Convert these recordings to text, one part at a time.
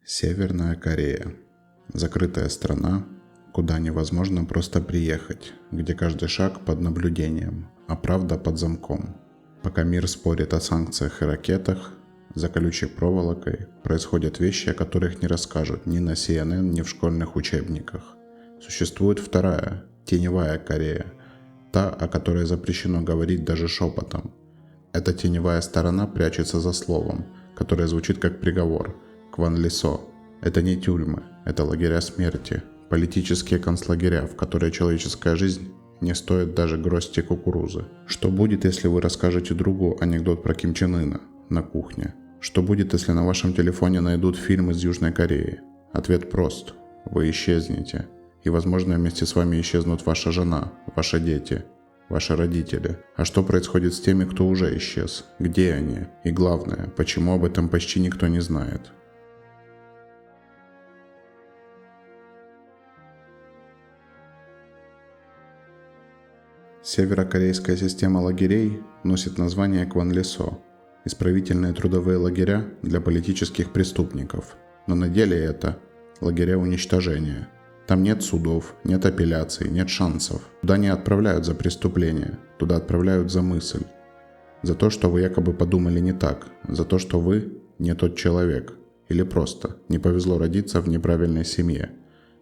Северная Корея. Закрытая страна, куда невозможно просто приехать, где каждый шаг под наблюдением, а правда под замком. Пока мир спорит о санкциях и ракетах, за колючей проволокой происходят вещи, о которых не расскажут ни на CNN, ни в школьных учебниках. Существует вторая, теневая Корея, та, о которой запрещено говорить даже шепотом. Эта теневая сторона прячется за словом, которое звучит как приговор – Кванлисо. Это не тюрьмы, это лагеря смерти, политические концлагеря, в которые человеческая жизнь не стоит даже горсти кукурузы. Что будет, если вы расскажете другу анекдот про Ким Чен Ына на кухне? Что будет, если на вашем телефоне найдут фильм из Южной Кореи? Ответ прост. Вы исчезнете. И, возможно, вместе с вами исчезнут ваша жена, ваши дети, ваши родители. А что происходит с теми, кто уже исчез? Где они? И главное, почему об этом почти никто не знает? Северокорейская система лагерей носит название Кванлисо – исправительные трудовые лагеря для политических преступников. Но на деле это лагеря уничтожения. Там нет судов, нет апелляций, нет шансов. Туда не отправляют за преступление, туда отправляют за мысль. За то, что вы якобы подумали не так, за то, что вы не тот человек. Или просто не повезло родиться в неправильной семье.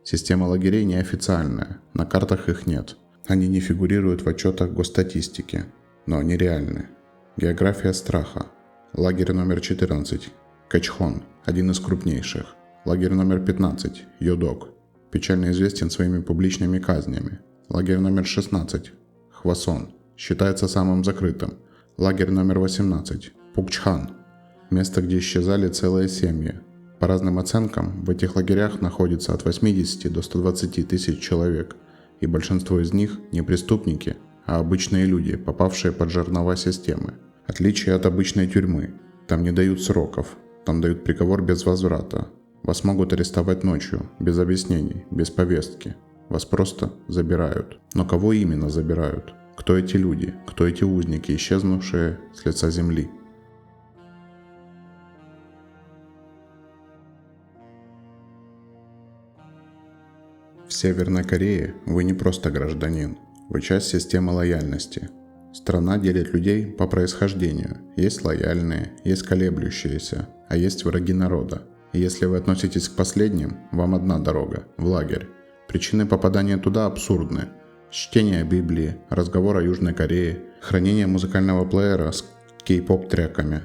Система лагерей неофициальная, на картах их нет. Они не фигурируют в отчетах госстатистики, но они реальны. География страха. Лагерь номер 14 – Кэчхон, один из крупнейших. Лагерь номер 15 – Йодок, печально известен своими публичными казнями. Лагерь номер 16 – Хвасон, считается самым закрытым. Лагерь номер 18 – Пукчхан, место, где исчезали целые семьи. По разным оценкам, в этих лагерях находится от 80 до 120 тысяч человек. И большинство из них не преступники, а обычные люди, попавшие под жернова системы. Отличие от обычной тюрьмы. Там не дают сроков, там дают приговор без возврата. Вас могут арестовать ночью, без объяснений, без повестки. Вас просто забирают. Но кого именно забирают? Кто эти люди? Кто эти узники, исчезнувшие с лица земли? В Северной Корее вы не просто гражданин, вы часть системы лояльности. Страна делит людей по происхождению. Есть лояльные, есть колеблющиеся, а есть враги народа. И если вы относитесь к последним, вам одна дорога – в лагерь. Причины попадания туда абсурдны. Чтение Библии, разговор о Южной Корее, хранение музыкального плеера с кей-поп-треками,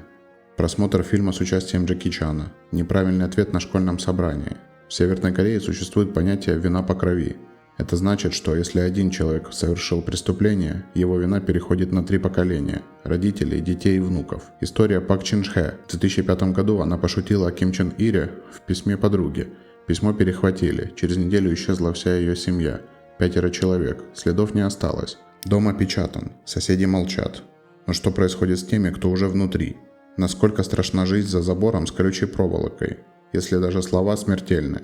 просмотр фильма с участием Джеки Чана, неправильный ответ на школьном собрании. В Северной Корее существует понятие «вина по крови». Это значит, что если один человек совершил преступление, его вина переходит на 3 поколения – родителей, детей и внуков. История Пак Чин Хэ. В 2005 году она пошутила о Ким Чен Ире в письме подруге. Письмо перехватили, через неделю исчезла вся ее семья. 5 человек, следов не осталось. Дом опечатан, соседи молчат. Но что происходит с теми, кто уже внутри? Насколько страшна жизнь за забором с колючей проволокой? Если даже слова смертельны.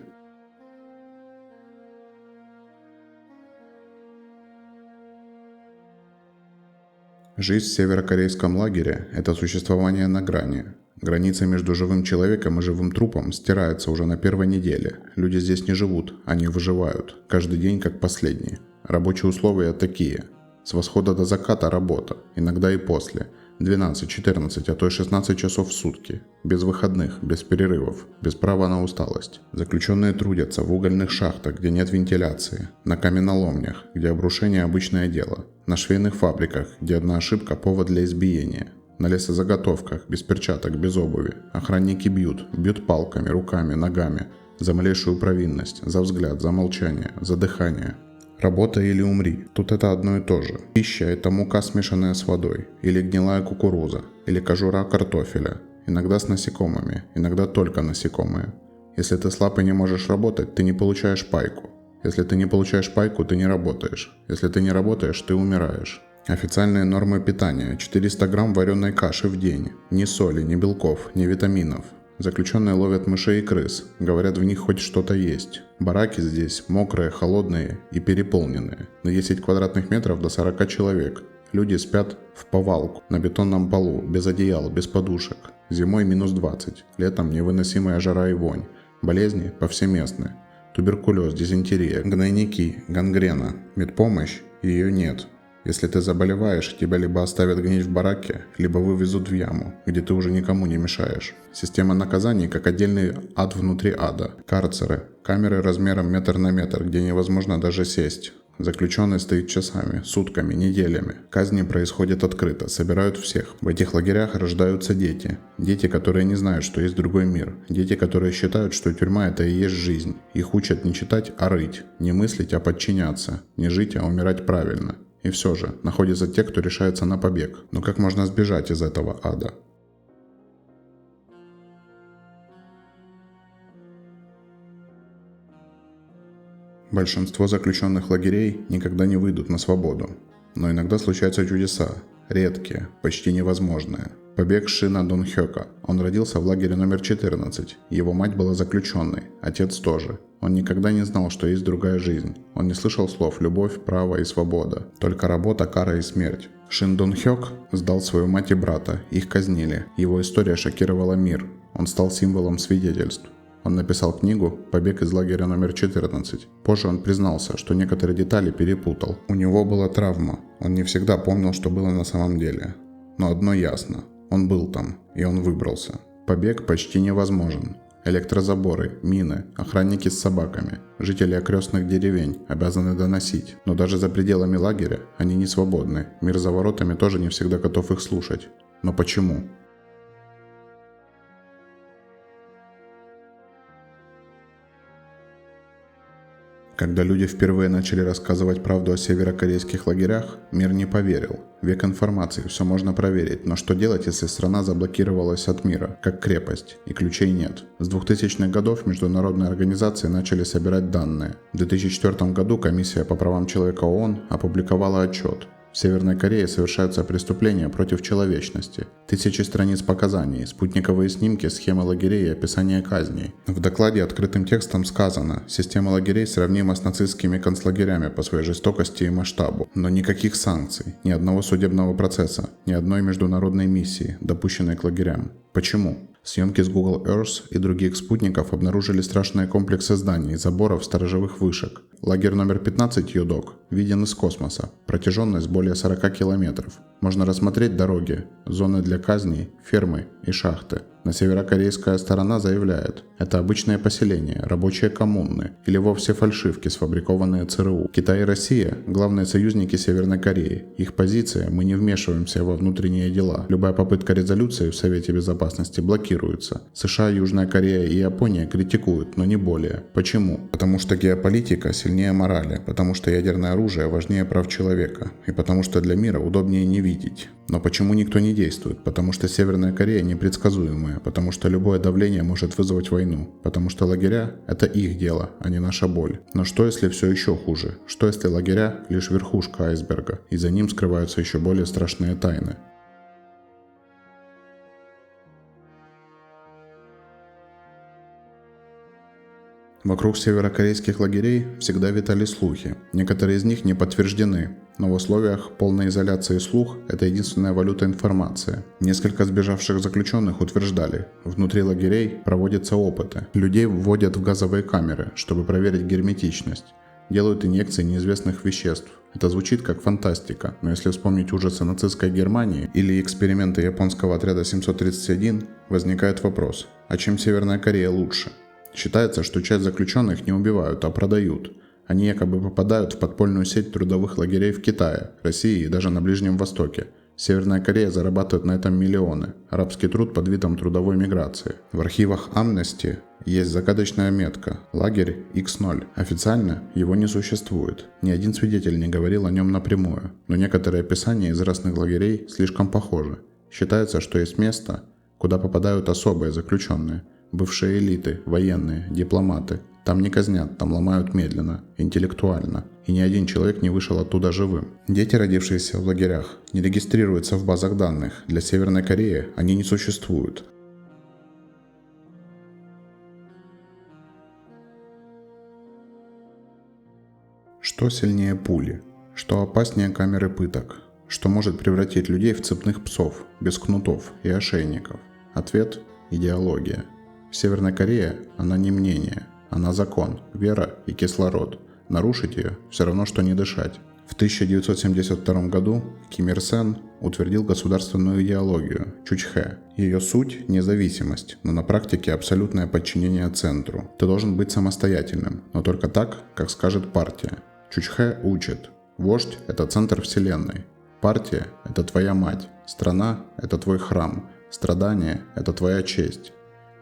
Жизнь в северокорейском лагере – это существование на грани. Граница между живым человеком и живым трупом стирается уже на 1-й неделе. Люди здесь не живут, они выживают. Каждый день как последний. Рабочие условия такие. С восхода до заката работа, иногда и после. 12, 14, а то и 16 часов в сутки. Без выходных, без перерывов, без права на усталость. Заключенные трудятся в угольных шахтах, где нет вентиляции. На каменоломнях, где обрушение обычное дело. На швейных фабриках, где одна ошибка – повод для избиения. На лесозаготовках, без перчаток, без обуви. Охранники бьют палками, руками, ногами. За малейшую провинность, за взгляд, за молчание, за дыхание. Работай или умри. Тут это одно и то же. Пища – это мука, смешанная с водой, или гнилая кукуруза, или кожура картофеля. Иногда с насекомыми, иногда только насекомые. Если ты слаб и не можешь работать, ты не получаешь пайку. Если ты не получаешь пайку, ты не работаешь. Если ты не работаешь, ты умираешь. Официальные нормы питания – 400 грамм вареной каши в день. Ни соли, ни белков, ни витаминов. Заключенные ловят мышей и крыс, говорят, в них хоть что-то есть. Бараки здесь мокрые, холодные и переполненные. На 10 квадратных метров до 40 человек. Люди спят в повалку, на бетонном полу, без одеял, без подушек. Зимой -20, летом невыносимая жара и вонь. Болезни повсеместны. Туберкулез, дизентерия, гнойники, гангрена. Медпомощь? Ее нет. Если ты заболеваешь, тебя либо оставят гнить в бараке, либо вывезут в яму, где ты уже никому не мешаешь. Система наказаний как отдельный ад внутри ада. Карцеры, камеры размером метр на метр, где невозможно даже сесть. Заключенный стоит часами, сутками, неделями. Казни происходят открыто, собирают всех. В этих лагерях рождаются дети. Дети, которые не знают, что есть другой мир. Дети, которые считают, что тюрьма – это и есть жизнь. Их учат не читать, а рыть. Не мыслить, а подчиняться. Не жить, а умирать правильно. И все же, находятся те, кто решается на побег. Но как можно сбежать из этого ада? Большинство заключенных лагерей никогда не выйдут на свободу. Но иногда случаются чудеса. Редкие, почти невозможные. Побег Шина Донхёка. Он родился в лагере номер 14. Его мать была заключенной, отец тоже. Он никогда не знал, что есть другая жизнь. Он не слышал слов «любовь», «право» и «свобода». Только работа, кара и смерть. Шин Донхёк сдал свою мать и брата. Их казнили. Его история шокировала мир. Он стал символом свидетельств. Он написал книгу «Побег из лагеря номер 14». Позже он признался, что некоторые детали перепутал. У него была травма. Он не всегда помнил, что было на самом деле. Но одно ясно. Он был там, и он выбрался. Побег почти невозможен. Электрозаборы, мины, охранники с собаками, жители окрестных деревень обязаны доносить. Но даже за пределами лагеря они не свободны. Мир за воротами тоже не всегда готов их слушать. Но почему? Когда люди впервые начали рассказывать правду о северокорейских лагерях, мир не поверил. Век информации, все можно проверить, но что делать, если страна заблокировалась от мира, как крепость, и ключей нет? С 2000-х годов международные организации начали собирать данные. В 2004 году Комиссия по правам человека ООН опубликовала отчет. В Северной Корее совершаются преступления против человечности. Тысячи страниц показаний, спутниковые снимки, схемы лагерей и описание казней. В докладе открытым текстом сказано, система лагерей сравнима с нацистскими концлагерями по своей жестокости и масштабу. Но никаких санкций, ни одного судебного процесса, ни одной международной миссии, допущенной к лагерям. Почему? Съемки с Google Earth и других спутников обнаружили страшные комплексы зданий, заборов, сторожевых вышек. Лагерь номер 15 Йодок виден из космоса, протяженность более 40 километров. Можно рассмотреть дороги, зоны для казней, фермы и шахты. Но северокорейская сторона заявляет, это обычное поселение, рабочие коммуны или вовсе фальшивки, сфабрикованные ЦРУ. Китай и Россия – главные союзники Северной Кореи. Их позиция – мы не вмешиваемся во внутренние дела. Любая попытка резолюции в Совете Безопасности блокируется. США, Южная Корея и Япония критикуют, но не более. Почему? Потому что геополитика сильнее морали, потому что ядерное оружие важнее прав человека, и потому что для мира удобнее не видеть. Но почему никто не действует? Потому что Северная Корея непредсказуемая, потому что любое давление может вызвать войну, потому что лагеря – это их дело, а не наша боль. Но что если все еще хуже? Что если лагеря – лишь верхушка айсберга, и за ним скрываются еще более страшные тайны? Вокруг северокорейских лагерей всегда витали слухи. Некоторые из них не подтверждены, но в условиях полной изоляции слух – это единственная валюта информации. Несколько сбежавших заключенных утверждали, внутри лагерей проводятся опыты. Людей вводят в газовые камеры, чтобы проверить герметичность. Делают инъекции неизвестных веществ. Это звучит как фантастика, но если вспомнить ужасы нацистской Германии или эксперименты японского отряда 731, возникает вопрос, а чем Северная Корея лучше? Считается, что часть заключенных не убивают, а продают. Они якобы попадают в подпольную сеть трудовых лагерей в Китае, России и даже на Ближнем Востоке. Северная Корея зарабатывает на этом миллионы. Арабский труд под видом трудовой миграции. В архивах Amnesty есть загадочная метка – лагерь X0. Официально его не существует. Ни один свидетель не говорил о нем напрямую, но некоторые описания из разных лагерей слишком похожи. Считается, что есть место, куда попадают особые заключенные. Бывшие элиты, военные, дипломаты. Там не казнят, там ломают медленно, интеллектуально. И ни один человек не вышел оттуда живым. Дети, родившиеся в лагерях, не регистрируются в базах данных. Для Северной Кореи они не существуют. Что сильнее пули? Что опаснее камеры пыток? Что может превратить людей в цепных псов, без кнутов и ошейников? Ответ – идеология. В Северной Корее она не мнение, она закон, вера и кислород. Нарушить ее все равно, что не дышать. В 1972 году Ким Ир Сен утвердил государственную идеологию Чучхэ. Ее суть – независимость, но на практике абсолютное подчинение центру. Ты должен быть самостоятельным, но только так, как скажет партия. Чучхэ учит. Вождь – это центр вселенной. Партия – это твоя мать. Страна – это твой храм. Страдание – это твоя честь.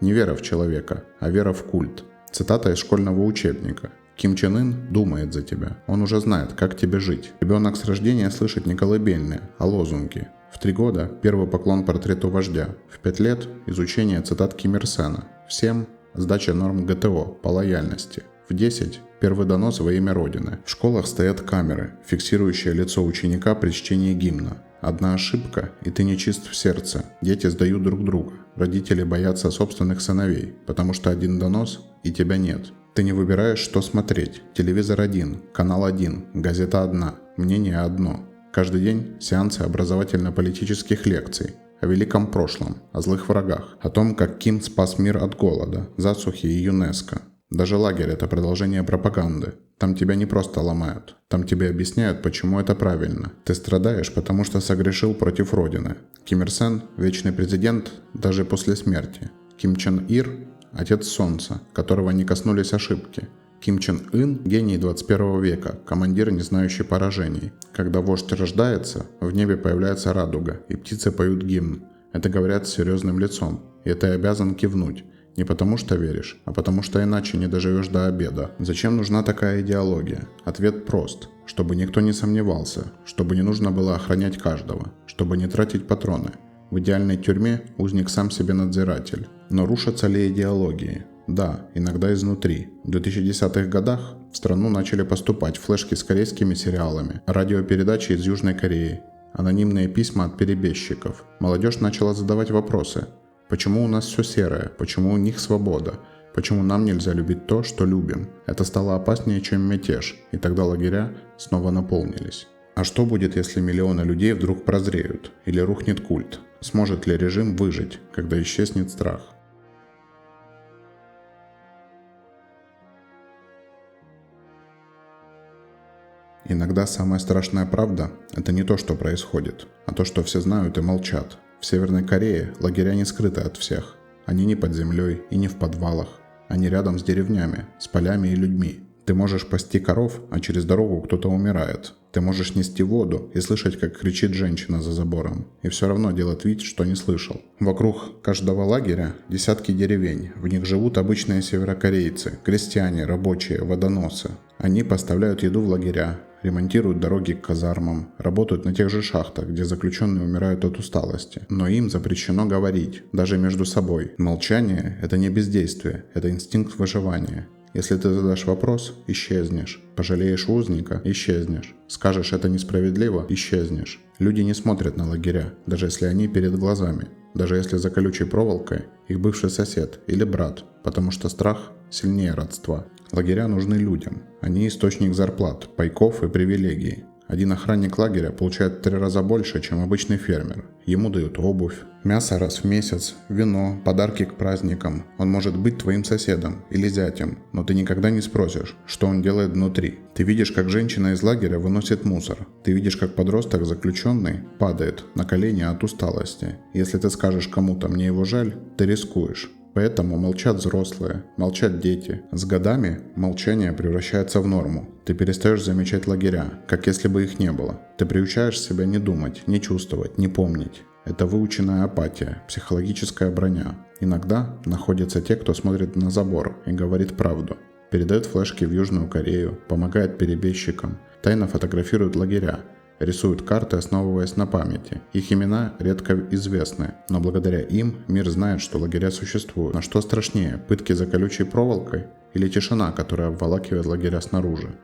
Не вера в человека, а вера в культ. Цитата из школьного учебника. Ким Чен Ын думает за тебя. Он уже знает, как тебе жить. Ребенок с рождения слышит не колыбельные, а лозунги. В 3 года первый поклон портрету вождя. В 5 лет изучение цитат Ким Ир Сена. В 7 сдача норм ГТО по лояльности. В 10 первый донос во имя Родины. В школах стоят камеры, фиксирующие лицо ученика при чтении гимна. Одна ошибка, и ты нечист в сердце. Дети сдают друг друга. Родители боятся собственных сыновей, потому что один донос, и тебя нет. Ты не выбираешь, что смотреть. Телевизор один, канал один, газета одна, мнение одно. Каждый день сеансы образовательно-политических лекций о великом прошлом, о злых врагах, о том, как Ким спас мир от голода, засухи и ЮНЕСКО. Даже лагерь – это продолжение пропаганды. Там тебя не просто ломают, там тебе объясняют, почему это правильно. Ты страдаешь, потому что согрешил против Родины. Ким Ир Сен – вечный президент даже после смерти. Ким Чен Ир – отец солнца, которого не коснулись ошибки. Ким Чен Ын – гений 21 века, командир, не знающий поражений. Когда вождь рождается, в небе появляется радуга, и птицы поют гимн. Это говорят с серьезным лицом, и ты обязан кивнуть. Не потому что веришь, а потому что иначе не доживешь до обеда. Зачем нужна такая идеология? Ответ прост. Чтобы никто не сомневался, чтобы не нужно было охранять каждого, чтобы не тратить патроны. В идеальной тюрьме узник сам себе надзиратель. Но рушатся ли идеологии? Да, иногда изнутри. В 2010-х годах в страну начали поступать флешки с корейскими сериалами, радиопередачи из Южной Кореи, анонимные письма от перебежчиков. Молодежь начала задавать вопросы. Почему у нас все серое? Почему у них свобода? Почему нам нельзя любить то, что любим? Это стало опаснее, чем мятеж, и тогда лагеря снова наполнились. А что будет, если миллионы людей вдруг прозреют? Или рухнет культ? Сможет ли режим выжить, когда исчезнет страх? Иногда самая страшная правда – это не то, что происходит, а то, что все знают и молчат. В Северной Корее лагеря не скрыты от всех. Они не под землей и не в подвалах. Они рядом с деревнями, с полями и людьми. Ты можешь пасти коров, а через дорогу кто-то умирает. Ты можешь нести воду и слышать, как кричит женщина за забором. И все равно делать вид, что не слышал. Вокруг каждого лагеря десятки деревень. В них живут обычные северокорейцы, крестьяне, рабочие, водоносы. Они поставляют еду в лагеря, ремонтируют дороги к казармам, работают на тех же шахтах, где заключенные умирают от усталости. Но им запрещено говорить, даже между собой. Молчание – это не бездействие, это инстинкт выживания. Если ты задашь вопрос – исчезнешь. Пожалеешь узника – исчезнешь. Скажешь «это несправедливо» – исчезнешь. Люди не смотрят на лагеря, даже если они перед глазами. Даже если за колючей проволокой их бывший сосед или брат, потому что страх сильнее родства. Лагеря нужны людям. Они источник зарплат, пайков и привилегий. Один охранник лагеря получает в 3 раза больше, чем обычный фермер. Ему дают обувь, мясо раз в месяц, вино, подарки к праздникам. Он может быть твоим соседом или зятем, но ты никогда не спросишь, что он делает внутри. Ты видишь, как женщина из лагеря выносит мусор. Ты видишь, как подросток заключенный падает на колени от усталости. Если ты скажешь кому-то «мне его жаль», ты рискуешь. Поэтому молчат взрослые, молчат дети. С годами молчание превращается в норму. Ты перестаешь замечать лагеря, как если бы их не было. Ты приучаешь себя не думать, не чувствовать, не помнить. Это выученная апатия, психологическая броня. Иногда находятся те, кто смотрит на забор и говорит правду. Передает флешки в Южную Корею, помогает перебежчикам, тайно фотографирует лагеря. Рисуют карты, основываясь на памяти. Их имена редко известны, но благодаря им мир знает, что лагеря существуют. Но что страшнее, пытки за колючей проволокой или тишина, которая обволакивает лагеря снаружи?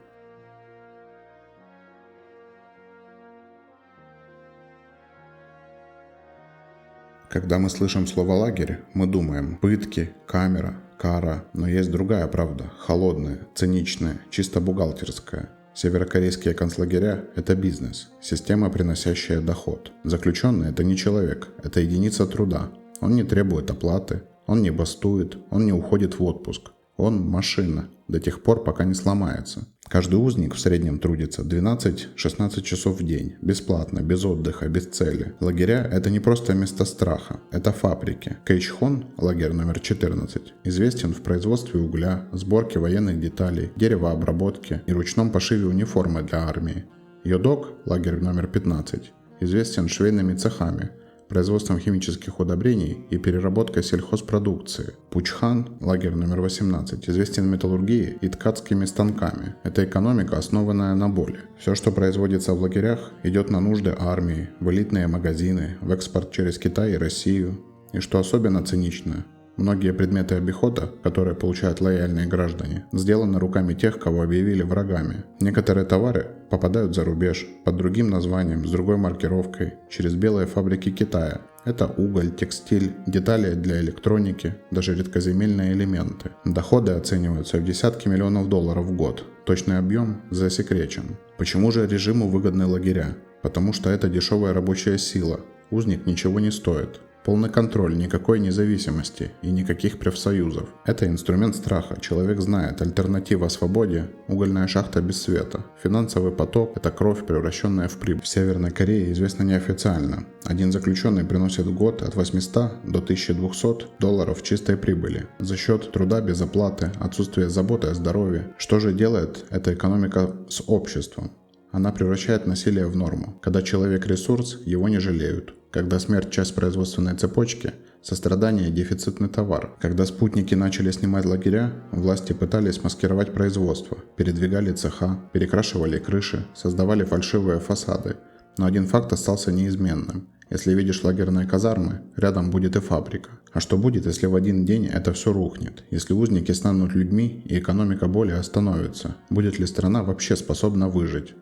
Когда мы слышим слово «лагерь», мы думаем «пытки», «камера», «кара», но есть другая правда, холодная, циничная, чисто бухгалтерская. Северокорейские концлагеря – это бизнес, система, приносящая доход. Заключенный – это не человек, это единица труда. Он не требует оплаты, Он не бастует, он не уходит в отпуск. Он машина, до тех пор, пока не сломается. Каждый узник в среднем трудится 12-16 часов в день, бесплатно, без отдыха, без цели. Лагеря – это не просто место страха, это фабрики. Кэйчхон, лагерь номер 14, известен в производстве угля, сборке военных деталей, деревообработке и ручном пошиве униформы для армии. Йодок, лагерь номер 15, известен швейными цехами, производством химических удобрений и переработкой сельхозпродукции. Пучхан, лагерь номер 18, известен металлургией и ткацкими станками. Это экономика, основанная на боли. Все, что производится в лагерях, идет на нужды армии, в элитные магазины, в экспорт через Китай и Россию. И что особенно цинично, многие предметы обихода, которые получают лояльные граждане, сделаны руками тех, кого объявили врагами. Некоторые товары попадают за рубеж под другим названием, с другой маркировкой, через белые фабрики Китая. Это уголь, текстиль, детали для электроники, даже редкоземельные элементы. Доходы оцениваются в десятки миллионов долларов в год. Точный объем засекречен. Почему же режиму выгодны лагеря? Потому что это дешевая рабочая сила. Узник ничего не стоит. Полный контроль, никакой независимости и никаких профсоюзов. Это инструмент страха. Человек знает, альтернатива свободе – угольная шахта без света. Финансовый поток – это кровь, превращенная в прибыль. В Северной Корее известно неофициально. Один заключенный приносит в год от 800 до 1200 долларов чистой прибыли за счет труда без оплаты, отсутствия заботы о здоровье. Что же делает эта экономика с обществом? Она превращает насилие в норму. Когда человек ресурс, его не жалеют. Когда смерть – часть производственной цепочки, сострадание – дефицитный товар. Когда спутники начали снимать лагеря, власти пытались маскировать производство, передвигали цеха, перекрашивали крыши, создавали фальшивые фасады. Но один факт остался неизменным. Если видишь лагерные казармы, рядом будет и фабрика. А что будет, если в один день это все рухнет? Если узники станут людьми и экономика боли остановится? Будет ли страна вообще способна выжить?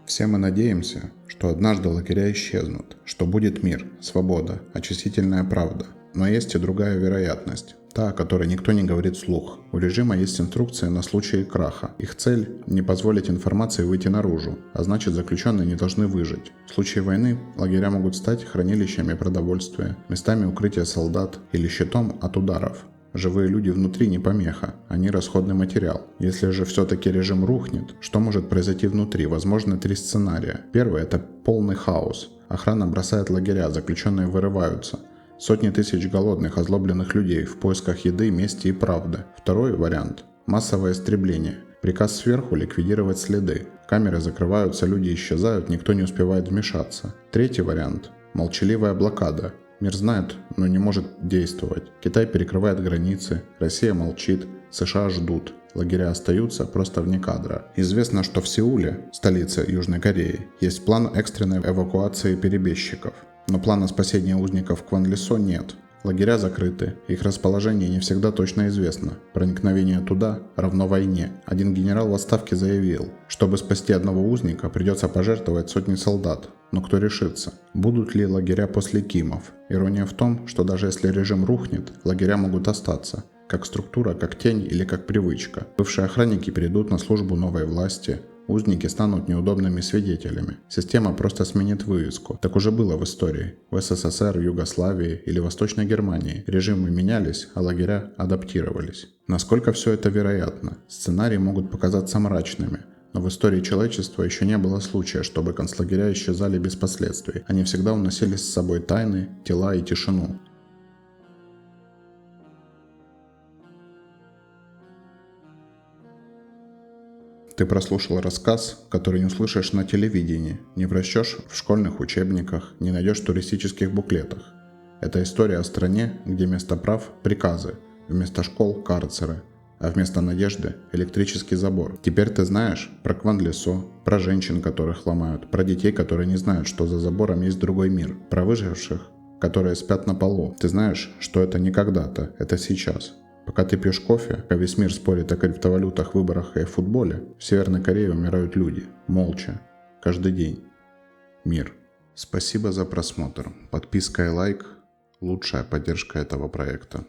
Все мы надеемся, что однажды лагеря исчезнут, что будет мир, свобода, очистительная правда. Но есть и другая вероятность, та, о которой никто не говорит вслух. У режима есть инструкции на случай краха. Их цель – не позволить информации выйти наружу, а значит заключенные не должны выжить. В случае войны лагеря могут стать хранилищами продовольствия, местами укрытия солдат или щитом от ударов. Живые люди внутри не помеха, они расходный материал. Если же все-таки режим рухнет, что может произойти внутри? Возможно, 3 сценария. Первый – это полный хаос. Охрана бросает лагеря, заключенные вырываются. Сотни тысяч голодных, озлобленных людей в поисках еды, мести и правды. Второй вариант – массовое истребление. Приказ сверху ликвидировать следы. Камеры закрываются, люди исчезают, никто не успевает вмешаться. Третий вариант – молчаливая блокада. Мир знает, но не может действовать. Китай перекрывает границы, Россия молчит, США ждут. Лагеря остаются просто вне кадра. Известно, что в Сеуле, столице Южной Кореи, есть план экстренной эвакуации перебежчиков. Но плана спасения узников в Кванлесо нет. Лагеря закрыты, их расположение не всегда точно известно. Проникновение туда равно войне. Один генерал в отставке заявил, чтобы спасти одного узника, придется пожертвовать сотни солдат. Но кто решится? Будут ли лагеря после Кимов? Ирония в том, что даже если режим рухнет, лагеря могут остаться. Как структура, как тень или как привычка. Бывшие охранники перейдут на службу новой власти. Узники станут неудобными свидетелями. Система просто сменит вывеску. Так уже было в истории. В СССР, Югославии или Восточной Германии режимы менялись, а лагеря адаптировались. Насколько все это вероятно? Сценарии могут показаться мрачными. Но в истории человечества еще не было случая, чтобы концлагеря исчезали без последствий. Они всегда уносили с собой тайны, тела и тишину. Ты прослушал рассказ, который не услышишь на телевидении, не прочтешь в школьных учебниках, не найдешь в туристических буклетах. Это история о стране, где вместо прав – приказы, вместо школ – карцеры, а вместо надежды – электрический забор. Теперь ты знаешь про Кванлесо, про женщин, которых ломают, про детей, которые не знают, что за забором есть другой мир, про выживших, которые спят на полу. Ты знаешь, что это не когда-то, это сейчас. Пока ты пьешь кофе, пока весь мир спорит о криптовалютах, выборах и футболе, в Северной Корее умирают люди. Молча. Каждый день. Мир. Спасибо за просмотр. Подписка и лайк – лучшая поддержка этого проекта.